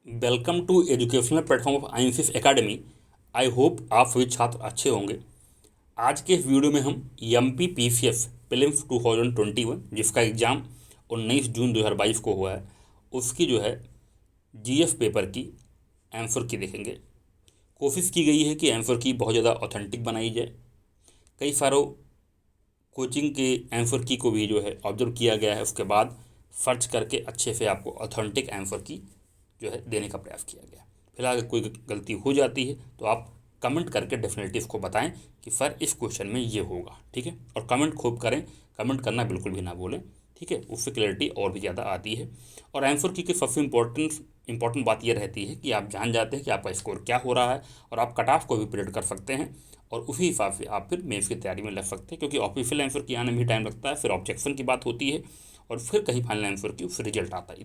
Welcome to educational platform of आईएनसीस academy. I hope आप सभी छात्र अच्छे होंगे। आज के इस वीडियो में हम M P P C S prelims 2021 जिसका एग्ज़ाम 19 जून 2022 को हुआ है, उसकी जो है जीएस पेपर की आंसर की देखेंगे। कोशिश की गई है कि आंसर की बहुत ज़्यादा ऑथेंटिक बनाई जाए। कई सारों कोचिंग के आंसर की को भी जो है ऑब्जर्व किया गया है, उसके बाद सर्च करके अच्छे से आपको ऑथेंटिक आंसर की जो है देने का प्रयास किया गया। फिलहाल कोई गलती हो जाती है तो आप कमेंट करके डेफिनेटली इसको बताएं कि सर इस क्वेश्चन में ये होगा, ठीक है। और कमेंट खूब करें, कमेंट करना बिल्कुल भी ना भूलें, ठीक है। उससे क्लैरिटी और भी ज़्यादा आती है। और आंसर की सबसे इंपॉर्टेंट बात यह रहती है कि आप जान जाते हैं कि आपका स्कोर क्या हो रहा है और आप कट ऑफ को भी प्रिडिक्ट कर सकते हैं और उसी हिसाब से आप फिर मेंस की तैयारी में लग सकते हैं, क्योंकि ऑफिशियल आंसर की आने में भी टाइम लगता है, फिर ऑब्जेक्शन की बात होती है और फिर कहीं फाइनल आंसर की फिर रिजल्ट आता है।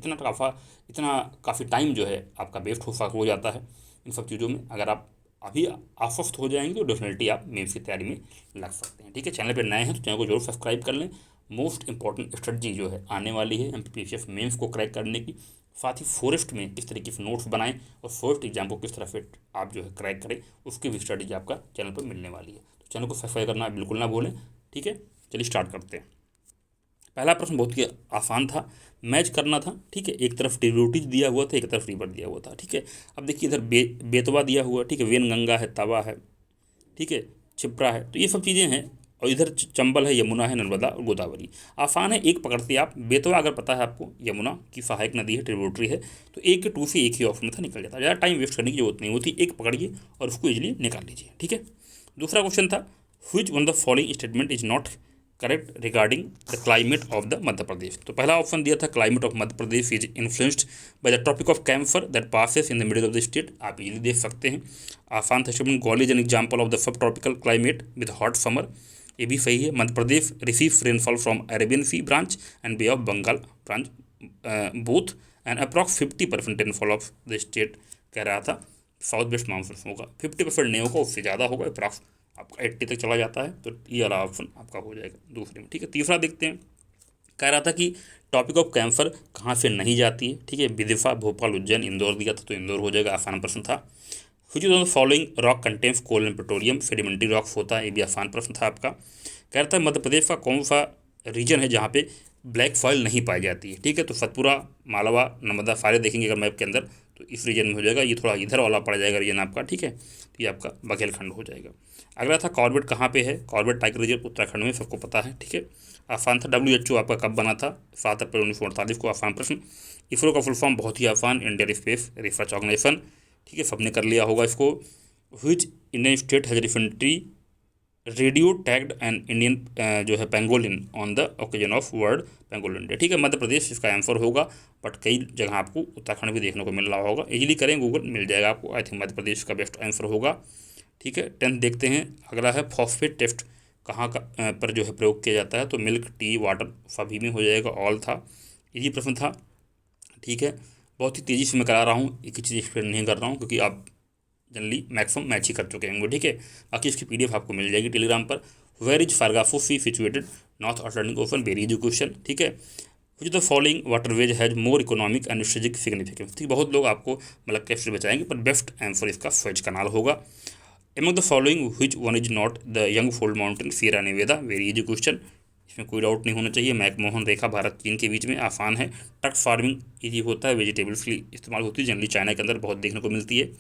इतना काफ़ी टाइम जो है आपका वेस्ट हो जाता है इन सब चीज़ों में। अगर आप अभी आश्वस्त हो जाएंगे तो डेफिनेटली आप मेंस की तैयारी में लग सकते हैं, ठीक है। चैनल पर नए हैं तो चैनल को जरूर सब्सक्राइब कर लें। मोस्ट इंपॉर्टेंट स्ट्रेटजी जो है आने वाली है एमपीपीएससी मेंस को क्रैक करने की, साथ ही फॉरेस्ट में किस तरीके से नोट्स बनाएं और फॉरेस्ट एग्जाम को किस तरह से आप जो है क्रैक करें, उसकी भी स्ट्रेटजी आपका चैनल पर मिलने वाली है। तो चैनल को सब्सक्राइब करना बिल्कुल ना भूलें, ठीक है। चलिए स्टार्ट करते हैं। पहला प्रश्न बहुत ही आसान था, मैच करना था, ठीक है। एक तरफ ट्रिब्यूटरीज दिया हुआ था, एक तरफ रिवर दिया हुआ था, ठीक है। अब देखिए इधर बेतवा दिया हुआ, ठीक है, वेन गंगा है, तवा है, ठीक है, छिप्रा है, तो ये सब चीज़ें हैं। और इधर चंबल है, यमुना है, नर्मदा और गोदावरी। आसान है, एक पकड़ते आप। बेतवा अगर पता है आपको, यमुना की सहायक नदी है, ट्रिब्यूटरी है, तो एक के टू से एक ही ऑप्शन था, निकल जाता। ज़्यादा टाइम वेस्ट करने की जरूरत नहीं होती, एक पकड़िए और उसको इजिली निकाल लीजिए, ठीक है। दूसरा क्वेश्चन था, which one the following statement is not correct regarding the climate of the Madhya Pradesh. तो पहला ऑप्शन दिया था, climate of Madhya Pradesh is influenced by the tropic of cancer that passes in the middle of the state. आप easily देख सकते हैं। आसान था स्टूडेंट, गौल is an example of the sub tropical climate with hot summer. ये भी सही है। Madhya Pradesh receive rainfall from Arabian Sea branch and Bay of Bengal branch both and approx 50% rainfall of the state कह रहा था साउथ वेस्ट मानसून होगा। 50% नहीं होगा, उससे ज़्यादा होगा, अप्रॉक्स आपका 80 तक चला जाता है, तो ये वाला ऑप्शन आपका हो जाएगा दूसरे में, ठीक है। तीसरा देखते हैं, कह रहा था कि टॉपिक ऑफ कैम्फर कहाँ से नहीं जाती है, ठीक है। विदिशा, भोपाल, उज्जैन, इंदौर दिया था, तो इंदौर हो जाएगा। आसान प्रश्न था। Which is the following rock contains coal and petroleum, sedimentary rocks होता है, ये भी आसान प्रश्न था आपका। कह रहा था मध्य प्रदेश का कौन सा रीजन है जहाँ पे ब्लैक सॉइल नहीं पाई जाती है, ठीक है। तो सतपुरा, मालवा, नर्मदा सारे देखेंगे अगर मैप के अंदर, तो इस रीजन में हो जाएगा। ये थोड़ा इधर वाला पड़ जाएगा रीजन आपका, ठीक है। तो ये आपका बघेलखंड हो जाएगा। अगला था, कॉर्बेट कहाँ पे है। कॉर्बेट टाइगर रिजर्व उत्तराखंड में, सबको पता है, ठीक है। आसान था। WHO आपका कब बना था, 7 अप्रैल 1948 को। आसान प्रश्न। इसरो का फुल फॉर्म बहुत ही आसान, इंडियन स्पेस रिसर्च ऑर्गेनाइजेशन, ठीक है, सबने कर लिया होगा इसको। Which Indian state has recently radio tagged an Indian जो है pangolin on the occasion of world pangolin day, ठीक है। मध्य प्रदेश इसका आंसर होगा, बट कई जगह आपको उत्तराखंड भी देखने को मिल रहा होगा। इजीली करें, गूगल मिल जाएगा आपको। आई थिंक मध्य प्रदेश का बेस्ट आंसर होगा, ठीक है। 10th देखते हैं। अगला है, फॉस्फेट टेस्ट कहाँ का पर जो है प्रयोग किया जाता है। तो मिल्क, टी, वाटर सभी में हो जाएगा, ऑल था। यही प्रश्न था, ठीक है। बहुत ही तेज़ी से मैं करा रहा हूँ, एक ही चीज़ एक्सप्लेन नहीं कर रहा हूँ, क्योंकि आप जनरली मैक्सिमम मैच ही कर चुके होंगे, ठीक है। बाकी इसकी PDF आपको मिल जाएगी टेलीग्राम पर। वेयर इज फारगाफो sea situated, north Atlantic ocean, very easy question, ठीक है। Which the following waterways has more economic and strategic significance, ठीक। बहुत लोग आपको मतलब कैसे बचाएंगे, पर बेस्ट आंसर इसका स्वेज कनाल होगा। Among the following which one is not the young fold mountain, Sierra Nevada, very easy question, इसमें कोई डाउट नहीं होना चाहिए। मैकमोहन रेखा भारत चीन के बीच में, आसान है। टक फार्मिंग इजी होता है, वेजिटेबल्स की इस्तेमाल होती है, जनरली चाइना के अंदर बहुत देखने को मिलती है,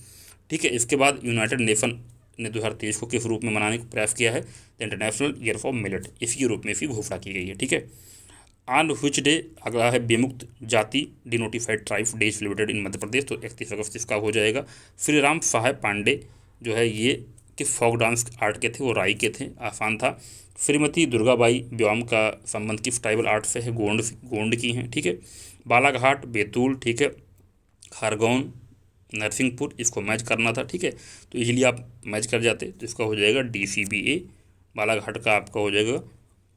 ठीक है। इसके बाद यूनाइटेड नेशन ने 2023 को किस रूप में मनाने का प्रयास किया है, the international year for millet, इसकी रूप में इसकी घोषणा की गई है, ठीक है। ऑन व्हिच डे, अगला है, बेमुक्त जाति denotified tribe day celebrated in Madhya Pradesh, तो 31 अगस्त इसका हो जाएगा। श्री राम साहेब पांडे जो है ये किस फोक डांस आर्ट के थे, वो राई के थे, आसान था। श्रीमती दुर्गाबाई व्योम का संबंध किस ट्राइबल आर्ट से है, गोंड की हैं, ठीक है। बालाघाट, बैतूल, ठीक है, खरगोन, नरसिंहपुर, इसको मैच करना था, ठीक है। तो इजीली आप मैच कर जाते, तो इसका हो जाएगा DCBA। बालाघाट का आपका हो जाएगा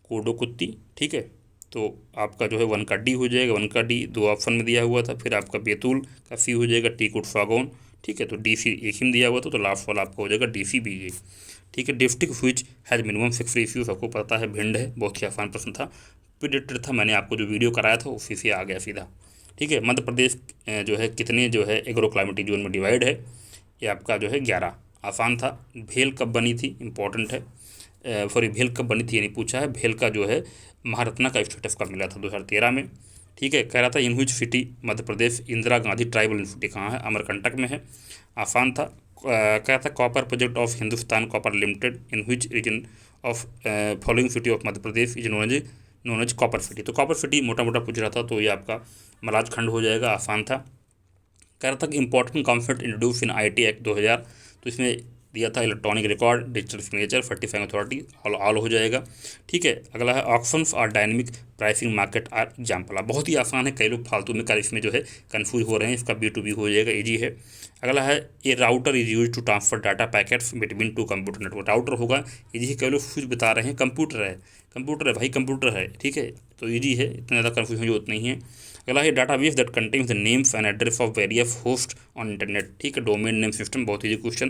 कोडोकुत्ती, ठीक है। तो आपका जो है 1 का D हो जाएगा, 1 का D 2 ऑप्शन में दिया हुआ था। फिर आपका बैतूल का C हो जाएगा, टीकुट फागोन, ठीक है। तो DC एक ही में दिया हुआ था, तो लास्ट वाला आपका हो जाएगा DCBA, ठीक है। District which has minimum 6 ratio, सबको पता है भिंड है, बहुत ही आसान प्रश्न था, प्रिडिक्टेड था, मैंने आपको जो वीडियो कराया था उसी से आ गया सीधा। ठीक है। मध्य प्रदेश जो है कितने जो है एग्रो क्लाइमेटिक जोन में डिवाइड है, ये आपका जो है 11। आसान था। भेल कब बनी थी, इंपॉर्टेंट है। सॉरी, भेल कब बनी थी ये नहीं पूछा है। भेल का जो है महारत्ना का स्टेटस कब मिला था, 2013 में। ठीक है। कह रहा था in which city Madhya Pradesh Indira Gandhi tribal university कहाँ है, अमरकंटक में है। आसान था। क्या था, copper project of Hindustan copper limited in which region of following city of Madhya Pradesh is known as copper city. तो कॉपर सिटी मोटा मोटा पूछ रहा था, तो ये आपका मलाज खंड हो जाएगा। आसान था। कह रहा था कि important concept introduce in IT act 2000, तो इसमें दिया था electronic record, digital signature, certifying authority, all हो जाएगा। ठीक है। अगला है ऑक्शंस और dynamic pricing market are example. बहुत ही आसान है, कई लोग फालतू में कर इसमें जो है कन्फ्यूज हो रहे हैं। इसका B2B हो जाएगा, ईजी है। अगला है a router is use to transfer data packets between two computer network. Router होगा ईजी है, कई लोग कुछ बता रहे हैं कंप्यूटर है भाई, कंप्यूटर है। ठीक है, तो ईजी है, इतना ज़्यादा कन्फ्यूजन की जरूरत नहीं है। अगला है database that contains the names and address of various host on internet. ठीक है, डोमेन नेम सिस्टम, बहुत easy question.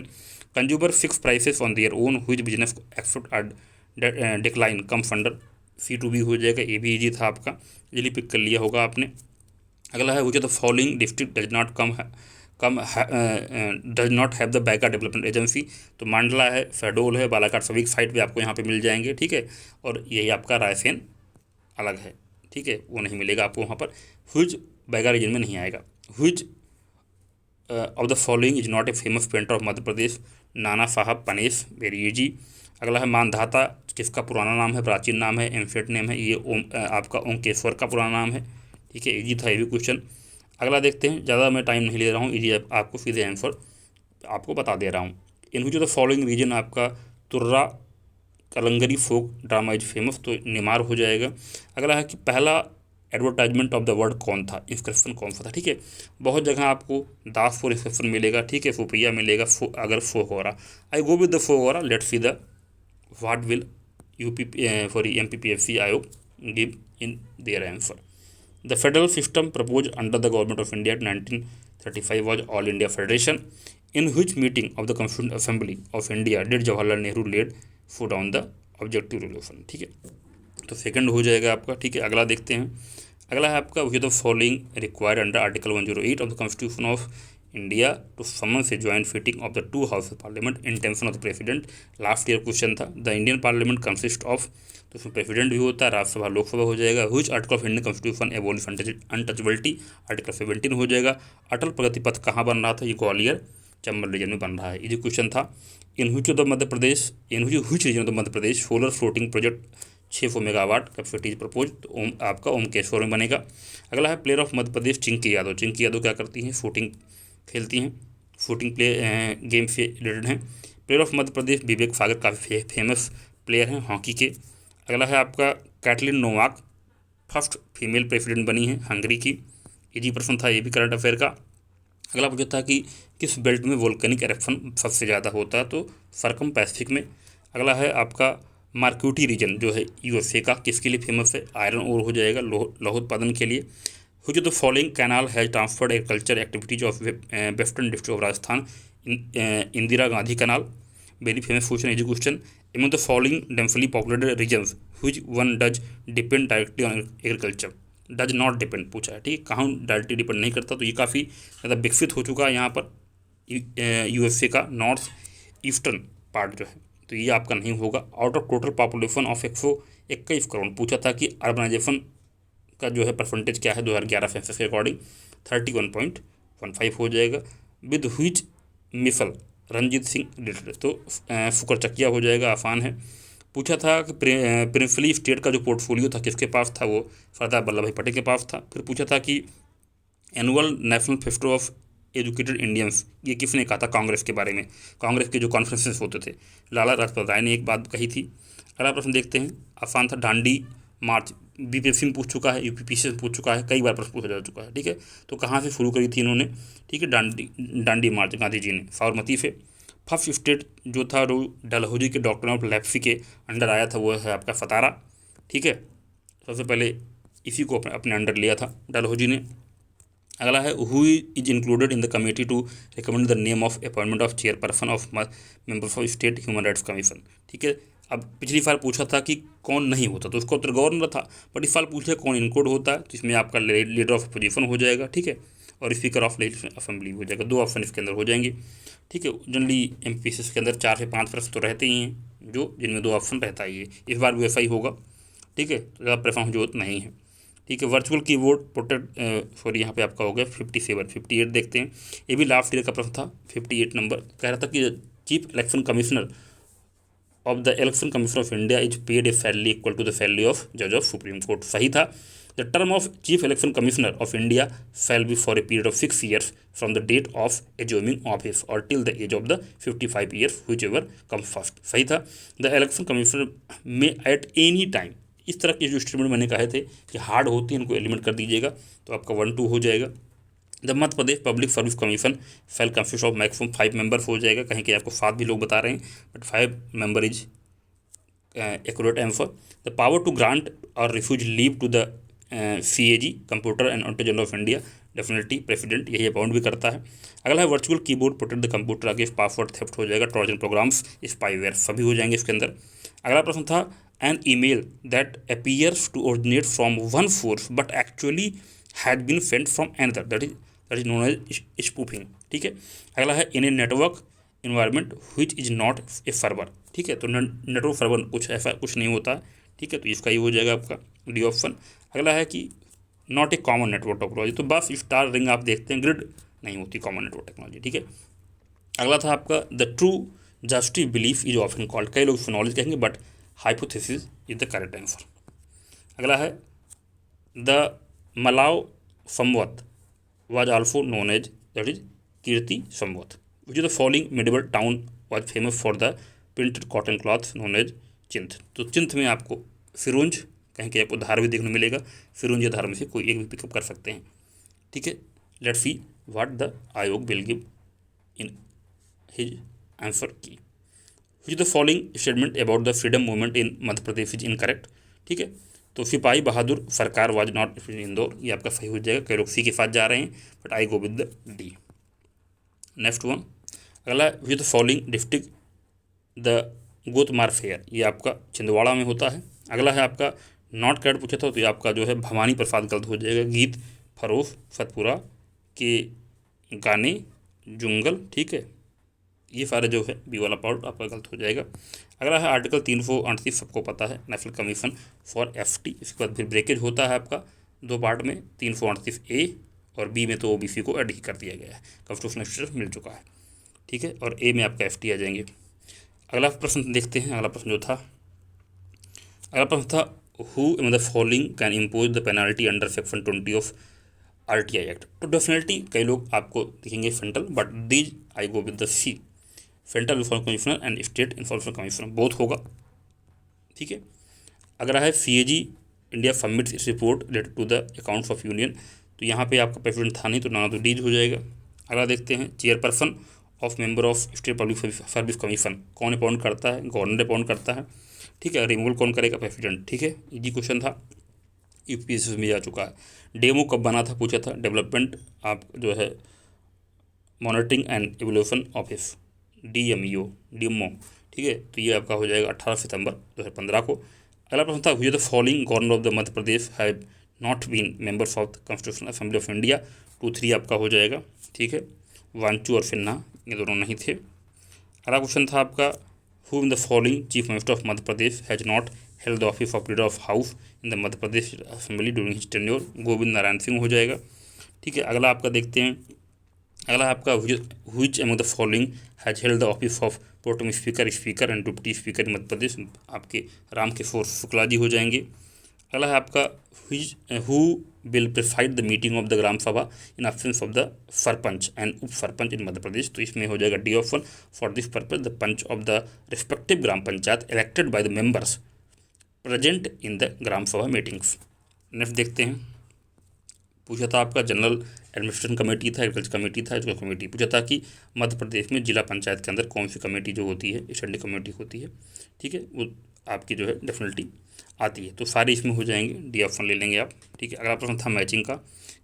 Consumer fix prices on their own which business expect or decline comes under C2B हो जाएगा। ये भी easy था आपका, easily pick कर लिया होगा आपने। अगला है which of the following district does not have the Baiga development agency. तो मांडला है, शहडोल है, बालाघाट, सभी साइट पे आपको यहाँ पे मिल जाएंगे। ठीक है, और यही आपका रायसेन अलग है। ठीक है, वो नहीं मिलेगा आपको वहाँ पर। व्हिच बैगा रीजन में नहीं आएगा। Which of the following is not a famous painter of Madhya Pradesh, Nana Sahab पनेश, very easy. अगला है मानधाता किसका पुराना नाम है, प्राचीन नाम है, एम्फेट नेम है, ये आपका ओंकेश्वर का पुराना नाम है। ठीक है, इजी था ये भी क्वेश्चन। अगला देखते हैं, ज़्यादा मैं टाइम नहीं ले रहा हूँ, इजी आपको सीधे आंसर आपको बता दे रहा हूँ। In which of the following region आपका Turra Kalangi folk drama is famous, तो निमार हो जाएगा। अगला है कि पहला एडवर्टाइजमेंट ऑफ द वर्ड कौन था, इंस्क्रिप्शन कौन सा था। ठीक है, बहुत जगह आपको दासपुर इंस्क्रिप्शन मिलेगा। ठीक है, फुपिया मिलेगा, अगर फोगोरा। आई गो विद द फोगोरा, let's see the what will MPPSC आयोग give in their answer. The federal system propose under the government of India 1935 was all India federation. In which meeting of the constituent assembly of India did Jawaharlal Nehru led foot on the objective resolution. ठीक है, तो second हो जाएगा आपका। ठीक है, अगला देखते हैं। अगला है आपका which the following required under article 108 of the constitution of India to summons a joint meeting of the two house of parliament, intention of the president. Last year question था। The Indian parliament consist of, तो उसमें president भी होता है, राज्यसभा लोकसभा हो जाएगा। Which article of Indian constitution abolish untouchability, article 17 हो जाएगा। अटल प्रगति पथ कहाँ बन रहा था, ये ग्वालियर चंबल रीजन में बन रहा है, ये क्वेश्चन था। In which of the Madhya Pradesh, in which region of the Madhya Pradesh solar floating project 600 megawatt capacity propose, तो आपका ओमकेश्वर में बनेगा। अगला है प्लेयर ऑफ मध्य प्रदेश चिंकी यादव। चिंकी यादव क्या करती हैं, शूटिंग खेलती हैं, शूटिंग प्ले गेम से रिलेटेड हैं। प्लेयर ऑफ मध्य प्रदेश विवेक सागर काफ़ी फेमस प्लेयर हैं हॉकी के। अगला है आपका Katalin Novak, first female president बनी है हंगरी की, इजी प्रश्न था ये भी करंट अफेयर का। अगला पूछा था कि किस बेल्ट में वोल्केनिक एरप्शन सबसे ज़्यादा होता है, तो सरकम पैसिफिक में। अगला है आपका मार्क्यूटी रीजन जो है USA का, किसके लिए फेमस है, आयरन ओर हो जाएगा, लौह उत्पादन के लिए। Which of the following canal has transferred agriculture activities of western district of Rajasthan, Indira Gandhi canal, very famous question, easy question. Among the following densely populated regions which one does depend directly on agriculture, does not depend पूछा है। ठीक है, कहाँ directly depend नहीं करता, तो ये काफ़ी ज़्यादा विकसित हो चुका है यहाँ पर USA का नॉर्थ ईस्टर्न पार्ट जो है, तो ये आपका नहीं होगा। Out of total population of 121 crore पूछा था कि अर्बनाइजेशन का जो है परसेंटेज क्या है 2011 सेंसस के अकॉर्डिंग, 31.15 हो जाएगा। With which misl Ranjit Singh related, तो फुकरचकिया हो जाएगा, आसान है। पूछा था कि प्रिंसिपली स्टेट का जो पोर्टफोलियो था किसके पास था, वो सरदार वल्लभ भाई पटेल के पास था। फिर पूछा था कि annual national festival of educated Indians, ये किसने कहा था, कांग्रेस के बारे में, कांग्रेस के जो कॉन्फ्रेंसेस होते थे, लाला लाजपत राय ने एक बात कही थी। अगला प्रश्न देखते हैं, आसान था। दांडी मार्च BPSC में पूछ चुका है, UPPSC में पूछ चुका है, कई बार प्रश्न पूछा जा चुका है। ठीक है, तो कहाँ से शुरू करी थी इन्होंने, ठीक है, दांडी मार्च गांधी जी ने साबरमती से। फर्स्ट स्टेट जो था वो डलहौजी के डॉक्टर ऑफ लेप्सी के अंडर आया था, वो है आपका सतारा। ठीक है, सबसे पहले इसी को अपने अंडर लिया था डलहौजी ने। अगला है who is included in the committee to recommend the name of appointment of chairperson of members of state human rights commission. ठीक है, अब पिछली बार पूछा था कि कौन नहीं होता, तो उसका उत्तर गवर्नर था, बट इस साल पूछे कौन इनक्लूड होता है, तो इसमें आपका लीडर ऑफ अपोजिशन हो जाएगा, ठीक है, और स्पीकर ऑफ लेजिस्लेटिव असेंबली हो जाएगा। 2 ऑप्शन इसके अंदर हो जाएंगे, ठीक है। जनरली एमपीसीएस के अंदर 4 से 5 प्रश्न तो रहते ही हैं, जो जिनमें 2 ऑप्शन रहता ही है। इस बार भी वैसा ही होगा, ठीक है, तो ज़्यादा प्रेफरेंस जरूरत नहीं है, ठीक है। वर्चुअल कीबोर्ड प्रोटेक्ट सॉरी यहाँ पे आपका हो गया 58 देखते हैं। ये भी लास्ट ईयर का प्रश्न था, 58 नंबर कह रहा था कि chief election commissioner of the election commission of India is paid a salary equal to the salary of जज ऑफ सुप्रीम कोर्ट। सही था। The term of chief election commissioner of India shall be for a period of 6 years from the date of assuming office और till the age of the 55 years which ever come first. सही था। The election commissioner में at any time, इस तरह के जो statement मैंने कहे थे कि हार्ड होती हैं, इनको एलिमेंट कर दीजिएगा, तो आपका 1-2 हो जाएगा। The Madhya Pradesh public service commission फैल कंसिस्ट ऑफ मैक्सिमम 5 members हो जाएगा, कहीं कहीं आपको 7 भी लोग बता रहे हैं, but 5 member is accurate answer. The power to grant और refuse leave to the CAG computer and auditor general of India, definitely president यही अपॉइंट भी करता है। अगला है virtual keyboard protect the computer against password theft हो जाएगा, Trojan programmes, spyware सभी हो जाएंगे इसके अंदर। अगला प्रश्न था an email that appears to originate from one source but actually has been sent from another, that is known as spoofing, ठीक है। अगला है in a network environment which is not a server, ठीक है, तो नेटवर्क सर्वर कुछ ऐसा कुछ नहीं होता है, ठीक है, तो इसका ये हो जाएगा आपका डी ऑप्शन। अगला है कि not a common network topology, तो बस स्टार रिंग आप देखते हैं, ग्रिड नहीं होती कॉमन नेटवर्क टेक्नोलॉजी, ठीक है। अगला था आपका the true justice belief is often called, कई लोग नॉलेज कहेंगे but hypothesis is the correct answer. अगला है the Malav Samvat was also known as, that is Kirti Samvat, which is the following medieval town was famous for the printed cotton cloth known as चिंथ। तो चिंथ में आपको फिरोंज, कहीं कहीं आपको धार भी देखने मिलेगा, फिरोंज या धार में से कोई एक भी पिकअप कर सकते हैं, ठीक है। लेट्स सी व्हाट द आयोग will give in his answer की। Which the following statement about the freedom movement in Madhya Pradesh is incorrect, ठीक है। तो सिपाही बहादुर सरकार वाज नॉट इंदौर, ये आपका सही हो जाएगा, कई लोग सी के साथ जा रहे हैं, but I go with the D. Next one, अगला with the following district the Gotmar fair, ये आपका छिंदवाड़ा में होता है। अगला है आपका नॉट कैट पूछा था, तो ये आपका जो है भवानी प्रसाद गलत हो जाएगा। गीत फरोफ सतपुरा के गाने जुंगल, ठीक है, ये सारे जो है बी वाला पार्ट आपका गलत हो जाएगा। अगला है आर्टिकल 338, सबको पता है, नेशनल कमीशन फॉर FT। इसके बाद फिर ब्रेकेज होता है आपका 2 पार्ट में, 338A और B में तो OBC को ऐड ही कर दिया गया है, कॉन्स्टिट्यूशनल स्टेटस मिल चुका है, ठीक है, और A में आपका FT आ जाएंगे। अगला प्रश्न देखते हैं। अगला प्रश्न जो था, अगला प्रश्न था who in the following can impose the penalty under section 20 of RTI act. तो डेफिनेटली कई लोग आपको दिखेंगे central, but these I go with the C, central information commissioner and state information commissioner, both होगा, ठीक है। अगला है CAG India submits its report related to the accounts of union, तो यहाँ पे आपका प्रेसिडेंट था नहीं, तो ना तो डीज हो जाएगा। अगला देखते हैं chairperson of member of state public service commission, कौन अपॉइंट करता है, गवर्नर अपॉइंट करता है, ठीक है। रिमूवल कौन करेगा, प्रेसिडेंट, ठीक है, इजी क्वेश्चन था, UPSC में आ चुका है। डेमो कब बना था पूछा था, डेवलपमेंट आप जो है monitoring and evolution office, DMO, ठीक है, तो ये आपका हो जाएगा 18 सितंबर 2015 को। अगला प्रश्न था who the following governor of the Madhya Pradesh have not been members of the constitutional assembly of India, 2-3 आपका हो जाएगा, ठीक है। वांचू और सिन्हा ये दोनों नहीं थे। अगला क्वेश्चन था आपका who in the following chief minister of Madhya Pradesh has not held the office of leader of house in the Madhya Pradesh assembly during his tenure, Govind Narayan Singh हो जाएगा, ठीक है। अगला आपका देखते हैं, अगला आपका which among the following has held the office of protem speaker and deputy speaker in Madhya Pradesh, आपके राम किशोर शुक्ला जी हो जाएंगे। अगला है आपका who will preside the meeting of the gram sabha in absence of the sarpanch and up sarpanch in Madhya Pradesh, तो इसमें हो जाएगा D option. For this purpose the panch of the respective gram panchayat elected by the members present in the gram sabha meetings. Next देखते हैं, पूछा था आपका general administration committee था, एग्रीकल्चर कमेटी था, एजुकेशन कमेटी, पूछा था कि मध्य प्रदेश में जिला पंचायत के अंदर कौन सी कमेटी जो होती है, स्टैंडिंग कमेटी होती है, ठीक है, वो आपकी जो है डेफिनेटली आती है, तो सारे इसमें हो जाएंगे, डी ऑप्शन ले लेंगे आप, ठीक है। अगला प्रश्न था मैचिंग का,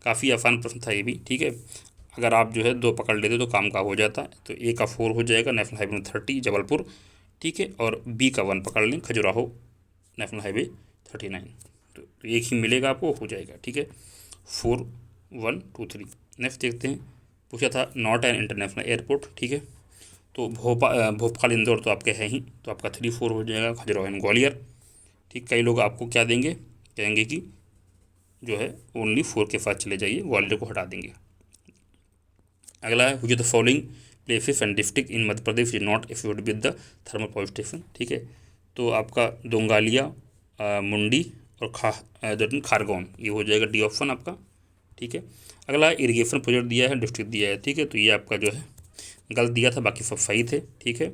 काफ़ी आसान प्रश्न था ये भी, ठीक है। अगर आप जो है 2 पकड़ लेते तो काम का हो जाता है, तो A का 4 हो जाएगा, नेशनल हाईवे 30 जबलपुर, ठीक है, और बी का 1 पकड़ लें, खजुराहो नेशनल हाईवे 39, तो एक ही मिलेगा आपको, हो जाएगा। ठीक है, 4123। नेक्स्ट देखते हैं, पूछा था नॉट एन इंटरनेशनल एयरपोर्ट। ठीक है, तो भोपाल इंदौर तो आपके हैं ही, तो आपका 34 हो जाएगा। खजुराहो एंड ग्वालियर। ठीक, कई लोग आपको क्या देंगे, कहेंगे कि जो है ओनली 4 के साथ चले जाइए, ग्वालियर को हटा देंगे। अगला है which the following places and district in Madhya Pradesh is not affiliated with the thermal power station. ठीक है, तो आपका दोंगालिया, मुंडी और खारगोन, ये हो जाएगा डी ऑप्शन आपका। ठीक है, अगला इरिगेशन प्रोजेक्ट दिया है, डिस्ट्रिक्ट दिया है। ठीक है, तो ये आपका जो है गलत दिया था, बाकी सब सही थे। ठीक है,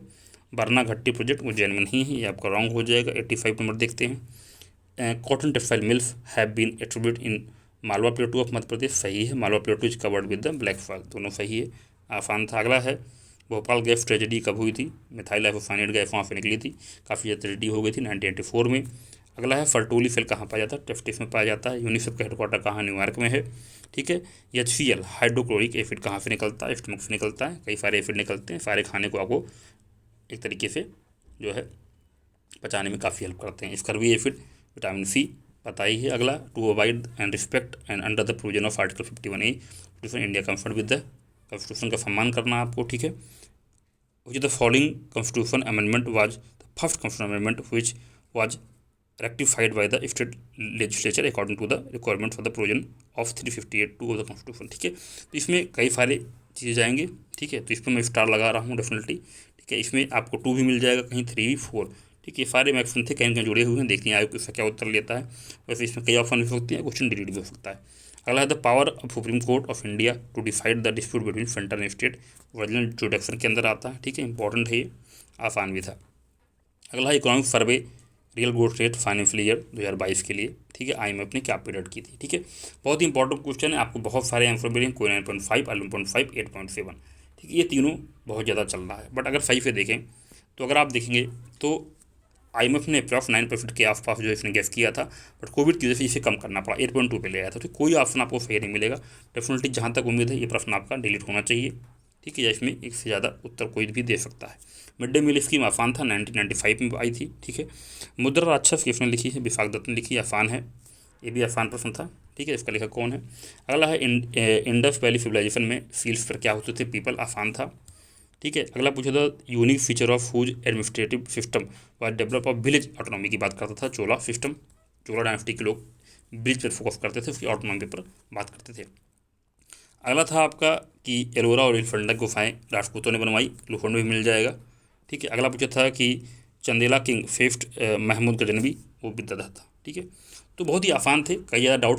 बरना घट्टी प्रोजेक्ट उज्जैन में नहीं है, ये आपका रॉन्ग हो जाएगा। 85 नंबर देखते हैं, cotton textile mills have been attribute in Malwa plateau of Madhya Pradesh, सही है। Malwa plateau is covered with the black fall, दोनों सही है, आसान था। अगला है भोपाल गैस ट्रेजेडी कब हुई थी, मिथाइल आइसोसाइनेट गैस वहाँ से निकली थी, काफ़ी ज़्यादा ट्रेजेडी हो गई थी 1984 में। अगला है फर्टोली सेल कहाँ पाया जाता है, टेक्सास में पाया जाता है। यूनिसेफ का हेडक्वार्टर कहाँ, न्यूयॉर्क में है। ठीक है, HCl हाइड्रोक्लोरिक एसिड कहाँ से निकलता है, स्टमक से निकलता है। कई सारे एसिड निकलते हैं, सारे खाने को आपको एक तरीके से जो है पचाने में काफ़ी हेल्प करते हैं। स्कर्वी एसिड, विटामिन सी पता ही है। अगला to avoid and respect and under the provision of article 51A constitution India comfort with the constitution का सम्मान करना आपको। ठीक है, which the following constitution amendment was the first constitution amendment which was rectified by the state legislature according to the requirement for the provision of 358(2) of the constitution। ठीक है, तो इसमें कई सारे चीज़ें जाएंगे। ठीक है, तो इस पर मैं स्टार लगा रहा हूँ डेफिनेटली। ठीक है, इसमें आपको 2 भी मिल जाएगा, कहीं 3 भी 4। ठीक है, ये सारे मैक्सिमम थे, कहीं कहीं जुड़े हुए हैं, देखते हैं आयोग इसका क्या उत्तर लेता है। वैसे इसमें कई ऑप्शन भी हो सकते हैं, क्वेश्चन डिलीट भी हो सकता है। अगला है the power of supreme court of India to decide the dispute between centre and state, original jurisdiction के अंदर आता है। ठीक है, इंपॉर्टेंट है ये, आसान भी था। अगला है economic survey real growth rate financial year 2022 के लिए। ठीक है, IMF ने क्या पीरियड की थी। ठीक है, बहुत ही इंपॉर्टेंट क्वेश्चन है, आपको बहुत सारे आंसर मिलेंगे, कोई 9.5, 11.5, 8.7। ठीक है, ये तीनों बहुत ज़्यादा चल रहा है, बट अगर सही से देखें तो अगर आप देखेंगे तो IMF ने अप्रॉक्स 9% के आसपास जो इसने गैस किया था, बट कोविड की वजह से इसे कम करना पड़ा, 8.2 पे ले आया था। तो कोई ऑप्शन आपको सही नहीं मिलेगा डेफिनेटली, जहाँ तक उम्मीद है ये प्रश्न आपका डिलीट होना चाहिए। ठीक है, या इसमें एक से ज़्यादा उत्तर कोई भी दे सकता है। मिड डे मील स्कीम आसान था, 1995 में आई थी। ठीक है, मुद्रा राक्षस किसने लिखी है, विशाख दत्त ने लिखी, आसान है, ये भी आसान प्रश्न था। ठीक है, इसका लेखक कौन है। अगला है इंडस वैली सिविलाइजेशन में सील्स पर क्या होते थे, पीपल, आसान था। ठीक है, अगला पूछा था unique feature of whose administrative system व डेवलप ऑफ विलेज ऑटोनॉमी की बात करता था, चोला सिस्टम। चोला डायनेस्टी के लोग विलेज पर फोकस करते थे, उसकी ऑटोनॉमी पर बात करते थे। अगला था आपका कि एलोरा और एलिफेंटा गुफाएं राजपूतों ने बनवाई, लोखंड भी मिल जाएगा। ठीक है, अगला पूछा था कि चंदेला किंग फिफ्थ महमूद गजनवी वो विद्याधर था। ठीक है, तो बहुत ही आसान थे, कई ज़्यादा डाउट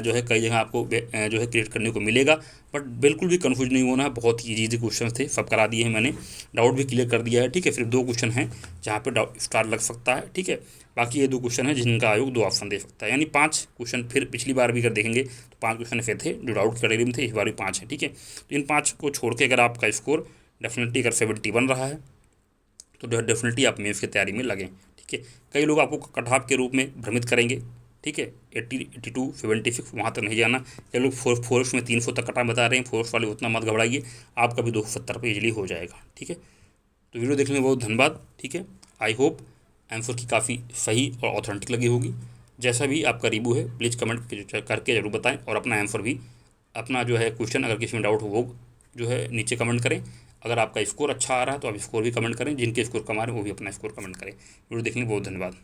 जो है कई जगह आपको जो है क्रिएट करने को मिलेगा, बट बिल्कुल भी कंफ्यूज नहीं होना है, बहुत ही इजी क्वेश्चन थे, सब करा दिए हैं मैंने, डाउट भी क्लियर कर दिया है। ठीक है, सिर्फ 2 क्वेश्चन हैं जहाँ पे डाउट स्टार लग सकता है। ठीक है, बाकी ये 2 क्वेश्चन हैं जिनका आयोग 2 ऑप्शन दे सकता है, यानी 5 क्वेश्चन। फिर पिछली बार भी अगर देखेंगे तो 5 क्वेश्चन ऐसे थे जो डाउट कैटेगरी में थे, इस बार भी 5 हैं। ठीक है, तो इन 5 को छोड़ के अगर आपका स्कोर डेफिनेटली अगर 70 बन रहा है तो डेफिनेटली आप मेंस की तैयारी में लगें। ठीक है, कई लोग आपको कटऑफ के रूप में भ्रमित करेंगे। ठीक है, 80, 82, 76 वहाँ तक नहीं जाना। कई लोग फोर्स में 300 तक कटा बता रहे हैं, फोर्स वाले उतना मत घबराइए, आपका भी 270 पे इजली हो जाएगा। ठीक है, तो वीडियो देखने में बहुत धन्यवाद। ठीक है, आई होप आंसर की काफ़ी सही और ऑथेंटिक लगी होगी। जैसा भी आपका रिव्यू है प्लीज़ कमेंट करके ज़रूर बताएं, और अपना आंसर भी, अपना जो है क्वेश्चन अगर किसी में डाउट हो वो जो है नीचे कमेंट करें। अगर आपका स्कोर अच्छा आ रहा है तो आप स्कोर भी कमेंट करें, जिनके स्कोर कम आ रहे हैं वो भी अपना स्कोर कमेंट करें। वीडियो देखने में बहुत धन्यवाद।